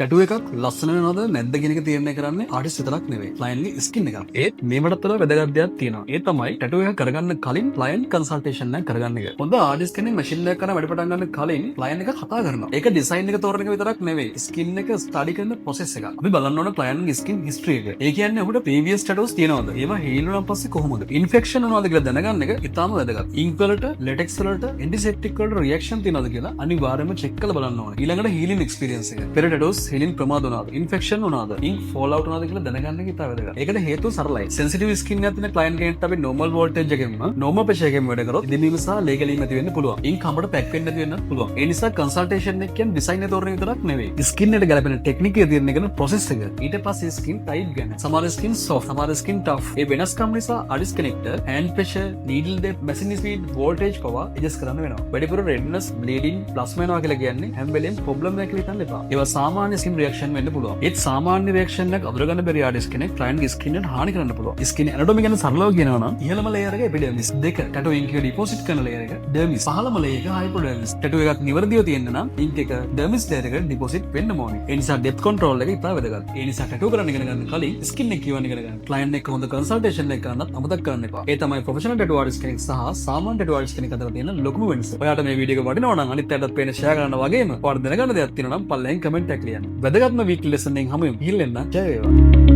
ටැටුව එකක් ලස්සන වෙනවද නැද්ද කියන එක තීරණය කරන්නේ ආටිස්ට් විතරක් නෙවෙයි ක්ලයන්ට්ගේ ස්කින් එක. ඒත් මේ මටතර වැදගත් දෙයක් තියෙනවා. ඒ තමයි ටැටුව එක කරගන්න කලින් ක්ලයන්ට් කන්සල්ටේෂන් එක කරගන්න එක. හොඳ ආටිස්ට් කෙනෙක් මැෂින් එක කරන වැඩ පටන් ගන්න කලින් ක්ලයන්ට් එක කතා කරනවා. ඒක ඩිසයින් එක තෝරන එක විතරක් නෙවෙයි ස්කින් එක ස්ටඩි කරන ප්‍රොසෙස් එක. අපි බලන්න ඕන ක්ලයන්ට්ගේ ස්කින් හිස්ටරි එක. ඒ කියන්නේ ඔහුට ප්‍රීවියස් ටැටුස් තියෙනවද? ඒවා හීල් වුණාන් පස්සේ කොහොමද? ඉන්ෆෙක්ෂන් වුණාද කියලා දැනගන්න එක ඉතාම වැදගත්. ඉන්ක් වලට, ලැටෙක්ස් වලට, ඇන්ටිසෙප්ටික් වලට රියැක්ෂන් තියෙනවද කියලා අනිවාර්යයෙන්ම චෙක් කරලා බලන්න ඕනේ. ඊළඟට හීලින් එක්ස්පීරියන්ස් එක. පෙර ටැටුස් හීලින් ප්‍රමාද වුණාද? ඉන්ෆෙක්ෂන් වුණාද? ඉන්ක් ෆෝල් අවුට් වුණාද කියලා දැනගන්න එක ඉතාම වැදගත්. ඒකට හේතුව සරලයි. සෙන්සිටිව් ස්කින් එකක් තියෙන ක්ලයන්ට් කෙනෙක්ට අපි නෝමල් වෝල්ටේජ් එකෙන්ම නෝමල් ප්‍රෙෂර් එකෙන් වැඩ කරොත් ඉදිනීම සහ ලේ ගැලීම ඇති වෙන්න පුළුවන්. ඉන්ක් හඹට පැක් වෙන්න ඇති වෙන්නත් පුළුවන්. ඒ නිසා කන්සල්ටේෂන් එක කියන්නේ ඩිසයින් එක තෝරන විතරක් නෙවෙයි. ස්කින් එකට ගැලපෙන ටෙක්නික් එක තියෙන එක ප්‍රොසෙස් එක. ඊට පස්සේ ස්කින් ටයිප් ගැන. සමහර ස්කින් සොෆ්ට්, සමහර ස්කින් ටෆ්. ඒ වෙනස්කම් නිසා ආටිස්ට් කෙනෙක්ට hand pressure, needle depth, machine speed, voltage පවා ඇඩ්ජස්ට් කරන්න වෙනවා. වැඩිපුර රෙඩ්නස්, බ්ලීඩින්, ප්ලාස්මා වෙනවා කියලා කියන්නේ හැම වෙලෙම ප්‍රොබ්ලම් එකක් කියලා හිතන්න එපා. ඒවා සාමාන්‍ය ස්කින් රියැක්ෂන් වෙන්න පුළුවන්. ඒත් සාමාන්‍ය රියැක්ෂන් එකක් අඳුරගන්න බැරි ආටිස්ට් කෙනෙක් ක්ලයන්ට්ගේ ස්කින් එකට හානි කරන්න පුළුවන්. ස්කින් ඇනටොමි ගැන සරලව කියනවා නම් ඉහළම ලේයර් එක එපිඩර්මිස්, දෙක ටැටු ඉන්ක් එක ඩිපොසිට් කරන ලේයර් එක ඩර්මිස්, පහළම ලේයර් එක හයිපොඩර්මිස්. ටැටු එකක් නිවැරදිව තියෙන්න නම් ඉන්ක් එක ඩර්මිස් ලේයර් එකට ඩිපොසිට් වෙන්න ඕනේ. ඒ නිසා ඩෙප්ත් කන්ට්‍රෝල් එක ඉතාම වැදගත්. ඒ නිසා ටැටු කරන්න ඉගෙන ගන්න කලින් ස්කින් එක කියවන්න ඉගෙන ගන්න. ක්ලයන්ට් එක්ක හොඳ කන්සල්ටේෂන් එකක් කරන්නත් අමතක කරන්න එපා. ඒ තමයි ප්‍රොෆෙෂනල් ටැටු ආටිස්ට් කෙනෙක් සහ සාමාන්‍ය ටැටු ආටිස්ට් කෙනෙක් අතර තියෙන ලොකුම වෙනස. ඔයාට මේ වීඩියෝ එක වටිනවා නම් අනිත් අයටත් පේන ෂෙයා කරන්න වගේම ඔයාට දැනගන්න දෙයක් තියෙනවා නම් පල්ලෙන් කමෙන්ට් එකක් ලියන්න. වැදගත්ම වීක්ලි ලෙසන් එකෙන් හමුවෙමු. ගිහින් එන්න. ජය වේවා.